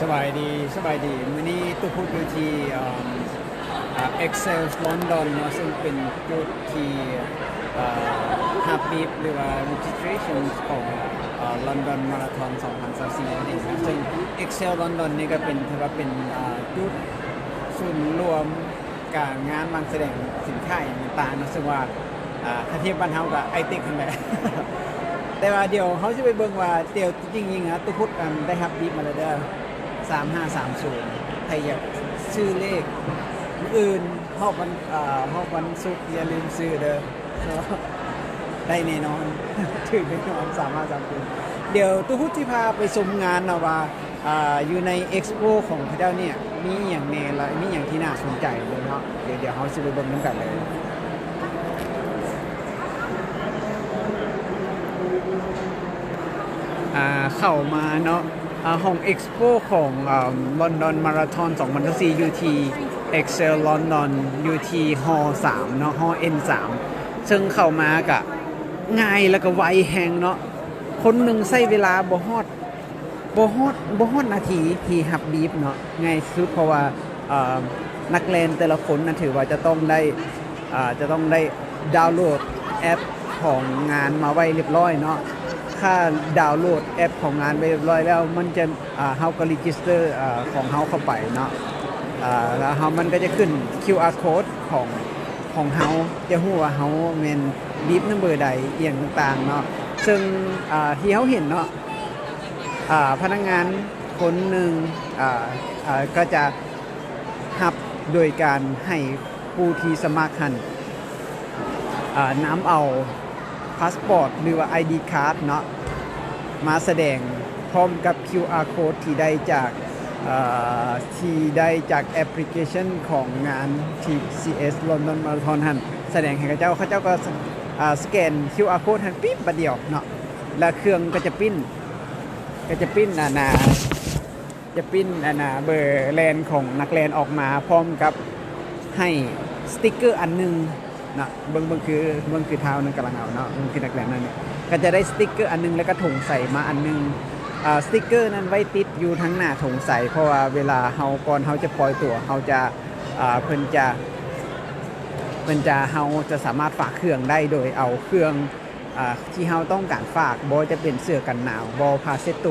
สบายดีมื้อนี้ตุพูดอยู่ที่Excel London เนาะซึ่งเป็นจุดที่ฮับบีฟหรือว่า registration ของLondon Marathon 2024นั่นเองนะซึ่ง Excel London นี่ก็เป็นถือว่าเป็นจุดศูนย์รวมการงานบางแสดงสินค้าอย่างต่างๆนะซึ่งว่าถ้าเทียบบ้านเฮากับไอติกนั่นแหละ แต่ว่าเดี๋ยวเขาจะไปเบิ่งว่าเดี๋ยวจริงๆนะตุพุทธได้ฮับบีฟมาแล้วเด้อ3530ใครอยากชื่อเลขอื่นฮอบวันศุกร์อย่าลืมซื้อเด้อได้แน่นอน ถือแน่นอน3530เดี๋ยวตุพุทธที่พาไปชมงานนะว่าอยู่ในเอ็กซ์โปของพระเจ้าเนี่ยมีอย่างแน่และมีอย่างที่น่าสนใจเลยเนาะเดี๋ยวเขาจะไปเบิ่งน้ำกันเลยเข้ามาเนาะห้องเอ็กซ์โปของลอนดอนมาราธอน2024อยู่ที่ Excel London อยู่ที่ฮอ3เนาะฮอ N3 ซึ่งเข้ามากะง่ายแล้วก็ไวแฮงเนาะคนหนึ่งใช้เวลาบ่ฮอดนาทีที่ฮับบีฟเนาะง่ายสุดเพราะว่านักเล่นแต่ละคนนะถือว่าจะต้องได้ดาวน์โหลดแอปของงานมาไว้เรียบร้อยเนาะถ้าดาวน์โหลดแอปของงานไปเรียบร้อยแล้วมันจะเฮาก็รีจิสเตอร์ของเฮาเข้าไปเนาะแล้วเฮามันก็จะขึ้น QR code ของเฮาจะฮู้ว่าเฮาแม่นบีฟนัมเบอร์ใดเอียงต่างๆเนาะซึ่งที่เฮาเห็นเนาะพนักงานคนหนึ่งก็จะรับโดยการให้ผู้ที่สมัครหันนำเอาพาสปอร์ตหรือว่า ID card เนาะมาแสดงพร้อมกับ QR code ที่ได้จากแอปพลิเคชันของงาน TCS London Marathon หันแสดงให้เขาเจ้าก็สแกน QR code หันปิ๊บบัดเดียวเนาะแล้วเครื่องก็จะปิ้นเบอร์แลนของนักแลนออกมาพร้อมกับให้สติ๊กเกอร์อันนึงนะเบิ่งคือเท้านึงกำลังเอาเนาะคือนักแลนนั่นเนี่ยก็จะได้สติ๊กเกอร์อันนึงแล้วก็ถุงใส่มาอันนึงสติ๊กเกอร์นั้นไว้ติดอยู่ทั้งหน้าถุงใส่เพราะว่าเวลาเฮาก่อนเฮาจะปล่อยตัวเฮาจะเพิ่นจะเฮาจะสามารถฝากเครื่องได้โดยเอาเครื่องที่เฮาต้องการฝากบ่จะเป็นเสื้อกันหนาวบ่พาเซโต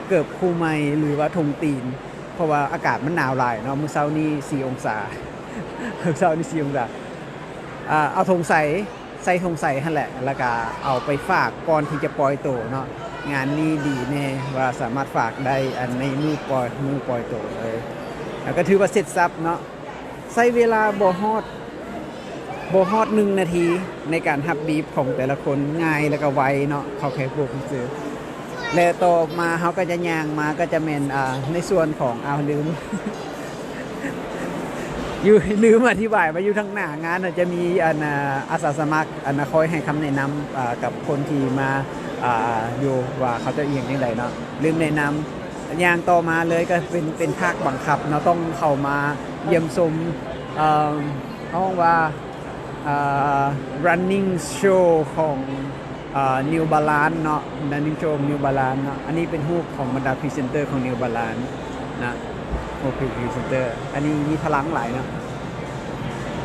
เกิบคู่ไม้หรือว่าธงตีนเพราะว่าอากาศมันหนาวหลายเนาะมื้อเช้านี้4องศาเอาธงใส่ธงใส่หั่นแหละแล้วก็เอาไปฝากก่อนที่จะปล่อยตัวเนาะงานนี้ดีแน่ว่าสามารถฝากได้อันในมือปล่อยตัวเลยแล้วก็ถือว่าเสร็จสับเนาะใช้เวลาบ่ฮอด1 นาทีในการฮับบีฟของแต่ละคนง่ายแล้วก็ไวเนาะเขาแค่พวกซื้อแล้วต่อมาเขาก็จะย่างมาก็จะเป็นในส่วนของลืม ลืมอธิบายมาอยู่ทั้งหน้างานจะมีอาสาสมัครคอยให้คำแนะนำกับคนที่มาอยู่ว่าเขาจะเอียงยังไงเนาะลืมแนะนำย่างต่อมาเลยก็เป็นภาคบังคับเนาะต้องเข้ามาเยี่ยมชมห้องว่าrunning show ของNew Balance เนาะ running show New Balance เนาะอันนี้เป็นรูปของบรรดาพรีเซนเตอร์ของ New Balance นะโอเคพรีเซนเตอร์อันนี้มีพลังหลายเนาะ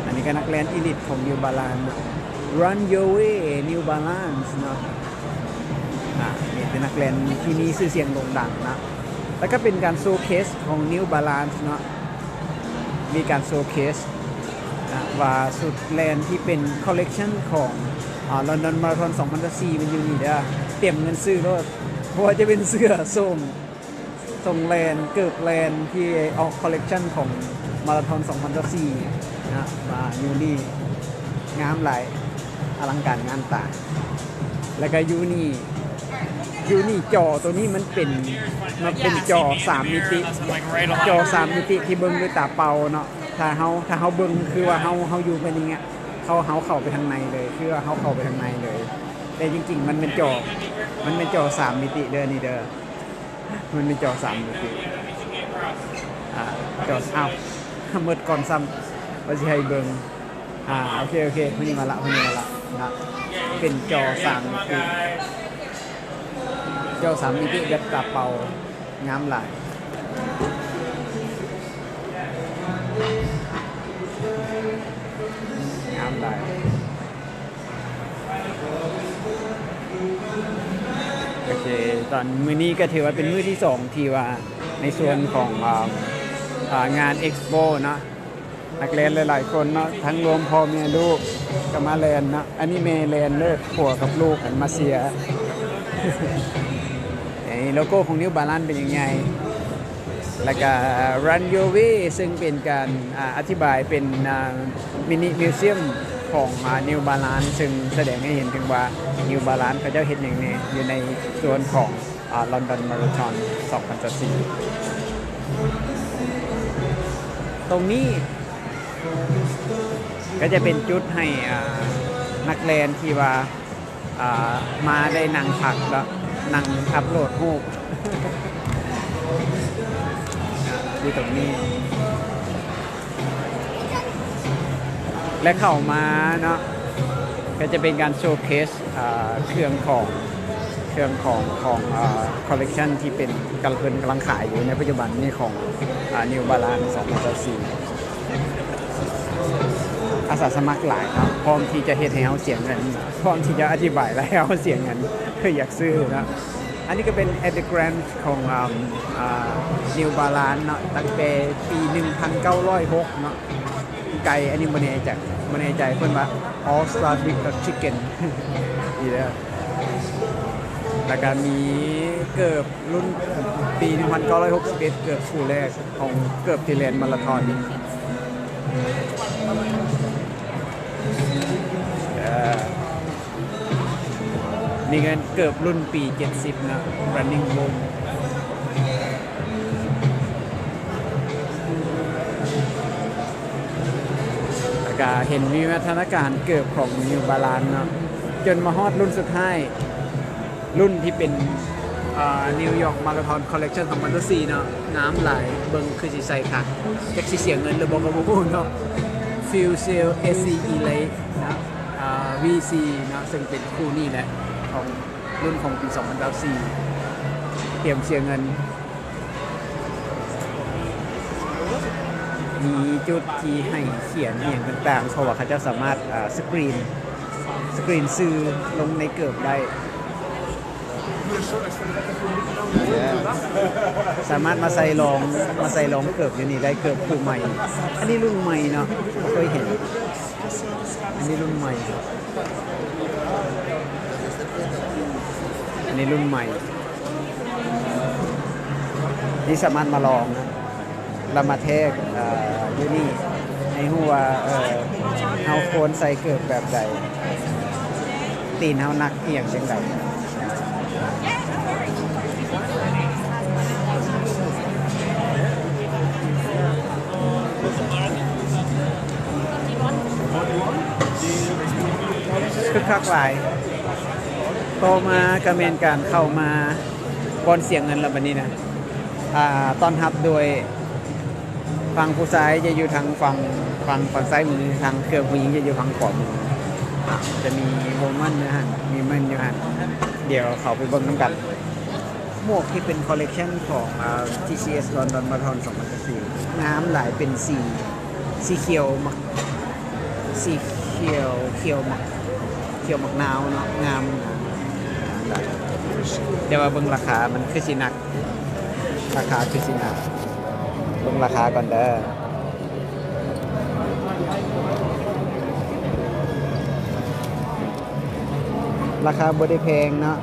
อันนี้ก็นักแลนอีลิทของ New Balance เนาะ Run Your Way New Balance เนาะนี่เป็นนักแลนที่มีชื่อเสียงโด่งดังนะแล้วก็เป็นการโชว์เคสของ New Balance เนาะมีการโชว์เคสว่าสุดแลนที่เป็นคอลเลกชันของLondon Marathon 2024มันอยู่นี่เด้อเตรียมเงินซื้อรถเพราะว่าจะเป็นเสื้อส่งแลนเกิบแลนที่ออกคอลเลกชันของมาราธอน2024นะมาอยู่นี่งามหลายอลังการงานตาแล้วก็อยู่นี่จอตัวนี้มันเป็นจอ3มิติที่เบิ่งด้วยตาเปล่าเนาะถ้าเฮาเบิ่งคือว่าเฮาอยู่เป็นอย่างเงี้ยเขาเข้าไปทางในเลยคือว่าเขาเข้าไปทางในเลยแต่จริงๆมันเป็นจอ3มิติเด้อนี่เด้อมันเป็นจอ3มิติจอหมดก่อนซ้ำว่าสิให้เบิ่งโอเควันนี้มาละนะเป็นจอ3มิติแบบตาเปล่างามหลาย งามได้โอเคตอนมื้อนี้ก็ถือว่าเป็นมื้อที่สองที่ว่าในส่วนของงานเอ็กซ์โปเนาะนักเรียนหลายๆคนเนาะทั้งรวมพ่อแม่ลูกก็มาเรียนเนาะอันนี้แม่เรียนเลิกผัวกับลูกกันมาเสีย ไอ้โลโก้ของ New Balance เป็นยังไงแล้วก็ Run Your Way ซึ่งเป็นการอธิบายเป็นมินิมิวเซียมของNew Balance ซึ่งแสดงให้เห็นถึงว่า New Balance เขาเจ้าเห็นอย่างนี้อยู่ในส่วนของLondon Marathon 2024 ตรงนี้ก็จะเป็นจุดให้นักเรียนที่ว่ามาได้นั่งพักแล้วนั่งอัพโหลดรูป อยู่ตรงนี้ และเข้ามาเนาะก็จะเป็นการโชว์เคสเครื่องของคอลเลกชันที่เป็นกำลังขายอยู่ในปัจจุบันนี้ของNew Balance 2024 อาสาสมัครหลายครับพร้อมที่จะเฮ็ดให้เฮาเสียเงินพร้อมที่จะอธิบายและให้เฮาเสียเงินเพื่ออยากซื้อนะอันนี้ก็เป็น Adagram ของNew Balance เนาะตั้งแต่ปี 1906 เนาะไก่อันนี้บ่แน่ใจเพิ่นว่า All Star Big Chicken ดีแล้วแล้วก็มีเกิบรุ่นปี 1961 เกิบคู่แรกของเกิบที่แลนด์มาราธอนนี่เงินเกิบรุ่นปี 70 นะ Running Boom แล้วก็เห็นวิวัฒนาการเกิบของ New Balance เนาะจนมาฮอดรุ่นสุดท้ายรุ่นที่เป็นนิวยอร์กมาราธอนคอลเลกชัน2024 เนาะน้ำไหลเบิ่งคือสิใส่ค่ะจักสิเสียเงินหรือบ่ก็บ่ฮู้เนาะ Fuel Cell SCE Lite นะVC นะซึ่งเป็นคู่นี้แหละของรุ่นของปี 2024 เตรียมเสียเงินมีจุดที่ให้เขียนอย่างต่างๆเพราะว่าเขาจะสามารถสกรีนซื้อลงในเกิบได้สามารถมาใส่ลองเกิบอยู่นี่ได้เกิบคู่ใหม่อันนี้รุ่นใหม่เนาะไม่เคยเห็นอันนี้รุ่นใหม่นี่สามารถมาลองนะเรามาเทคอยู่นี่ให้ฮู้ว่าเฮาควรใส่เกิบแบบใดตีนเฮานักเอียงจังไดคึกคักหลายโตมากระเมนการเข้ามาบอนเสียงเงินแล้วบัดนี้นะต้อนรับโดยฝั่งผู้ชายจะอยู่ทางฝั่งซ้ายมือทางเครือผู้หญิงจะอยู่ทางขวามือจะมีโวมันนะฮะมีมันอยู่ฮะเดี๋ยวเขาไปเบิ่งน้ำกันหมวกที่เป็นคอลเลกชันของTCS London Marathon 2024น้ำหลายเป็นสีเขียวมักสีเขียวมักนาวเนาะงามเดี๋ยวมาเบิ่งราคามันคือสินักราคาคือสินักเบิ่งราคาก่อนเด้อราคาบ่ได้แพงเนาะ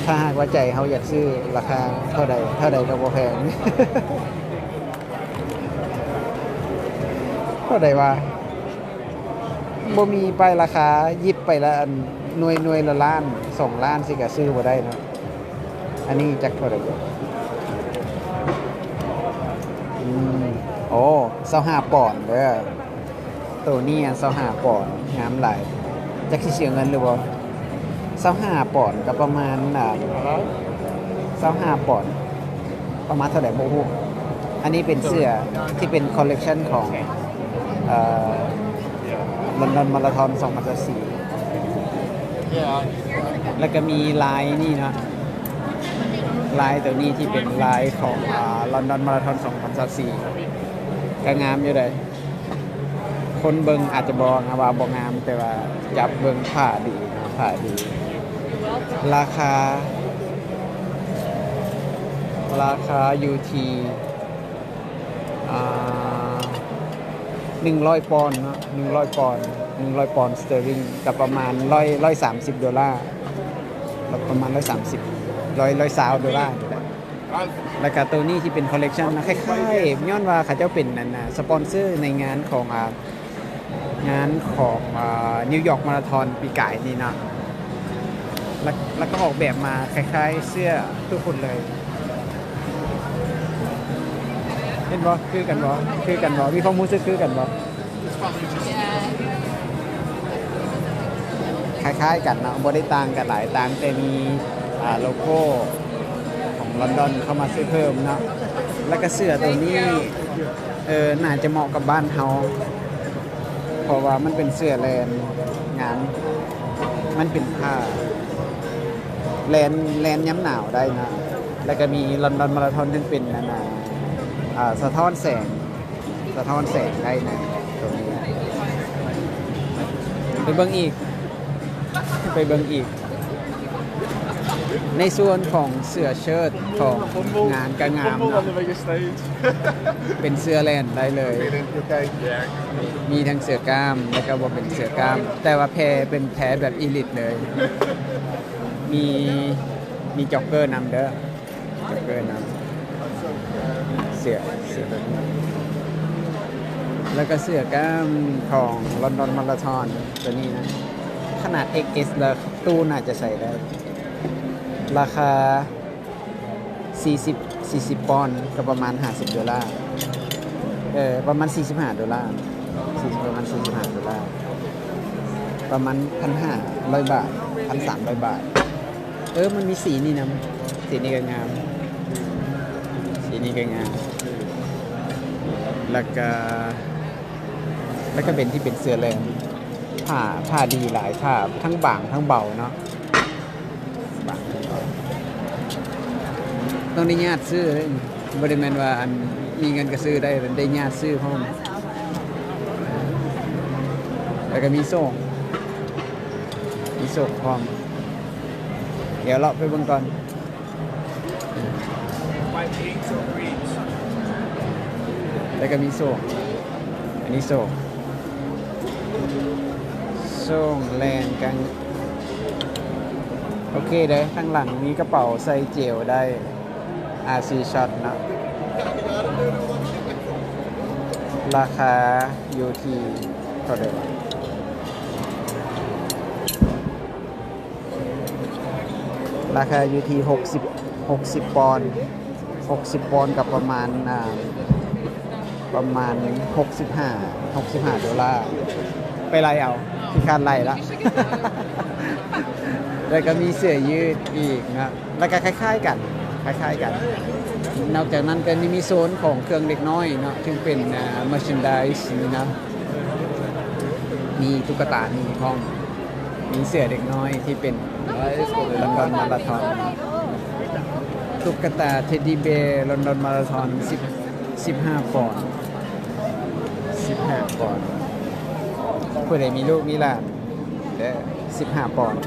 ถ้าหากว่าใจเขาอยากซื้อราคาเท่าใดก็บ่แพง เท่าใดว่าบ่มีไปราคายิบไปละหน่วยละล้าน2 ล้านสิก็ซื้อบ่ได้เนาะอันนี้จักเท่าใดโอ้25 ปอนด์เด้อตัวนี้25 ปอนด์งามหลายจักสิเสียเงินหรือบ่25 ปอนด์ก็ประมาณ25 ปอนด์ประมาณเท่าไหร่บ่ฮู้อันนี้เป็นเสื้อที่เป็นคอลเลกชันของLondon Marathon 2024แล้วก็มีลายนี่นะ ลายตัวนี้ที่เป็นลายของลอนดอนมาราธอน2024ก็งามอยู่เลยคนเบิงอาจจะบอกนะว่าบ่งามแต่ว่าจับเบิงผ้าดีนะผ้าดี ราคาอยู่ที่100 ปอนด์เนาะ100 ปอนด์100 ปอนด์สเตอร์ลิงกับประมาณ130 ดอลลาร์ประมาณ120 ดอลลาร์แล้วก็ตัวนี้ที่เป็นคอลเลกชันนะคล้ายๆย้อนว่าเขาเจ้าเป็นนั่นนะสปอนเซอร์ในงานของนิวยอร์กมาราธอนปีก่ายนี่นะแล้วก็ออกแบบมาคล้ายๆเสื้อทุกคนเลยเห็นบ่คือกันบ่มีความรู้สึกคือกันบ่คล้ายๆกันเนาะบ่ได้ต่างกันหลายต่างแต่มีโลโก้ของลอนดอนเข้ามาซื้อเพิ่มเนาะแล้วก็เสื้อตัวนี้น่าจะเหมาะกับบ้านเฮาเพราะว่ามันเป็นเสื้อแลนงานมันเป็นผ้าแลนย้ำหนาวได้นะแล้วก็มีลอนดอนมาราธอนซึ่งเป็นสะท้อนแสงได้นะตรงนี้ไปเบิ่งอีกในส่วนของเสื้อเชิ้ตของงานกางงามนะเป็นเสื้อแลนได้เลยมีทั้งเสื้อกล้ามแล้วก็บ่เป็นเสื้อกล้ามแต่ว่าเป็นแพรแบบอีลิทเลยมีจ็อกเกอร์นำเด้อจ็อกเกอร์นำเสื้อแบบนี้แล้วก็เสื้อกล้ามของลอนดอนมาราธอนตัวนี้นะขนาด XS แล้วตู้น่าจะใส่ได้ราคา40 ปอนด์ก็ประมาณ50 ดอลลาร์ประมาณ45 ดอลลาร์ประมาณ45 ดอลลาร์ประมาณ 1,500 บาท 1,300 บาทมันมีสีนี่นะสีนี้ก็งามแล้วก็เป็นที่เป็นเสื้อแลนผ้าดีหลายผ้าทั้งบางทั้งเบาเนาะต้องได้ญาติซื้อเลยบริเวณว่าอันมีเงินก็ซื้อได้ญาติซื้อพร้อมแล้วก็มีโซ่พร้อมเดี๋ยวเราไปเบิ่งก่อนแล้วก็มีโซ่อันนี้โซ่แลนกันโอเคเด้อข้างหลังมีกระเป๋าใส่เจลได้ RC Shot นะราคาอยู่ที่เท่าไหร่วะราคาอยู่ที่60 ปอนด์กับประมาณ65 ดอลลาร์ไปไล่เอาที่คาดไล่ละ แล้วก็มีเสื้อยืดอีกนะแล้วก็คล้ายๆกันนอกจากนั้นก็มีโซนของเครื่องเด็กน้อยเนาะซึ่งเป็นmerchandise นี่นะมีตุ๊กตามีห้องมีเสื้อเด็กน้อยที่เป็นลอนดอนมาราธอนตุ๊กตาเท็ดดี้แบร์ลอนดอนมาราธอน15 ปอนด์ผู้ใดมีลูกมีหลาน15 ปอนด์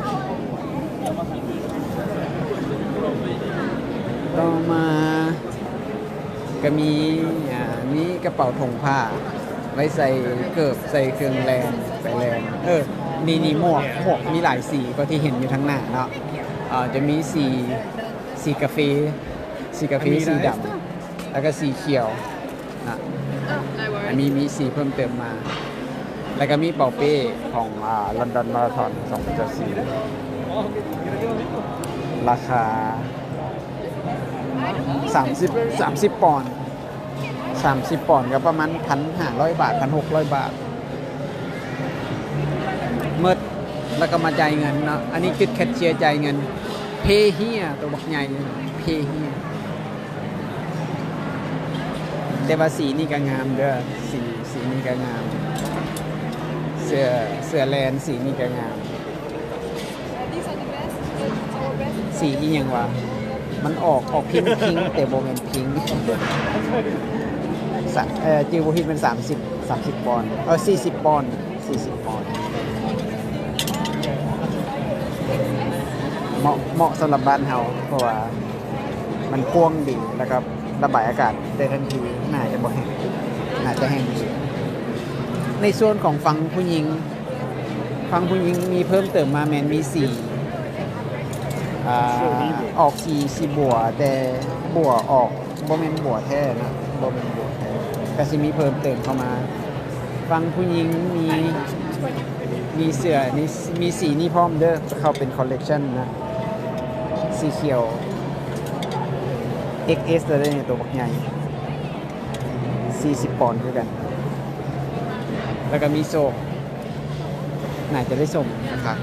ต่อมาก็มีกระเป๋าถุงผ้าไว้ใส่เกิบใส่เครื่องแลนไปแลนนี่หมวกมีหลายสีก็ที่เห็นอยู่ทั้งหน้าเนาะจะมีสีกาแฟสีดำแล้วก็สีเขียวนะอันนี้มีสีเพิ่มเติมมาแล้วก็มีเป่าเป้ของลอนดอนมาราธอน2024ราคา30 ปอนด์ก็ประมาณ 1,500 บาท 1,600 บาทเมื่อแล้วก็มาจ่ายเงินเนาะอันนี้จุดแคชเชียร์จ่ายเงินเพเฮียตัวบักใหญ่เพเฮียแต่ว่าสีนี่ก็งามเด้อสีนี่ก็งามเสื้อแลนสีนี่ก็งามสีอีหยังวะ มันออกพิงพิงแต่โบเมนพิงจิวโบฮิตเป็น30ปอนด์40 ปอนด์40 ปอนด์เหมาะสำหรับบ้านเฮาเพราะว่ามันกว้างดีแล้วก็ระบายอากาศได้ทันทีน่าจะบ่แห้งน่าจะแห้งดีในส่วนของฝั่งผู้หญิงมีเพิ่มเติมมาแมนมีสีออกสีบัวแต่บัวออกบ่แม่นบัวแท้นะบ่แม่นบัวแท้ก็สิมีเพิ่มเติมเข้ามาฝั่งผู้หญิงมีเสื้อนี่มีสีนี่พร้อมเด้อเข้าเป็นคอลเลกชันนะสีเขียว XS เลยเนี่ยตัวบักใหญ่40 ปอนด์คือกันแล้วก็มีโซกน่าจะได้ส่งนะครับ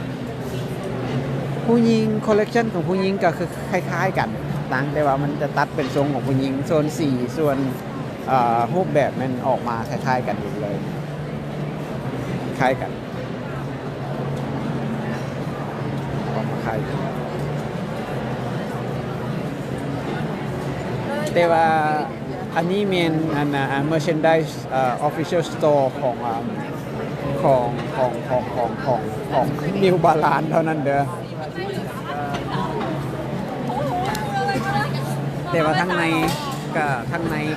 ผู้หญิงคอลเลกชันของผู้หญิงก็คือคล้ายๆกันต่างแต่ว่ามันจะตัดเป็นทรงของผู้หญิงโซนสีส่วนรูปแบบมันออกมาคล้ายๆกันอยู่เลยคล้ายกันออกมาคล้ายกันแต่ว่าอันนี้เป็นmerchandise official store ของ New Balance เท่านั้นเด้อแต่ว่าข้างใน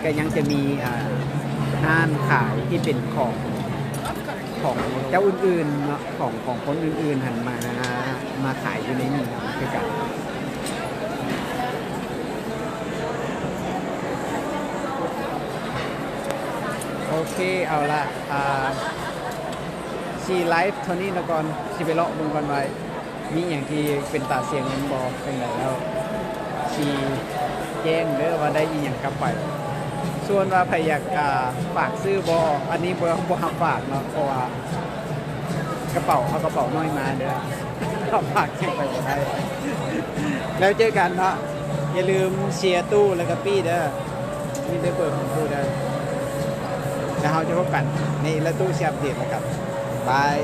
ก็ยังจะมีห้านขายที่เป็นของเจ้าอื่นๆเนาะของคนอื่นๆหันมาขายอยู่ในนี้คือกันโอเคเอาละชีไลฟ์เท่านี้แล้วก่อนชีไปเลาะมึงก่อนไว้มีอย่างที่เป็นตาเสียงมันบอกเป็นไรแล้วชีแจ้งเด้อว่าได้อีหยังกลับไปส่วนว่าใครอยากฝากซื้อบอันนี้บ่ฮับฝากเนาะเพราะว่ากระเป๋าน้อยมาเด้อเอาฝากเก็บไปบ่ได้แล้วเจอกันเนาะอย่าลืมเชียร์ตู้แล้วก็ปี้เด้อนี่ได้เปิดของตู้เด้อแล้วเราจะพบกันในละตู้เชียร์อัปเดตนะครับบาย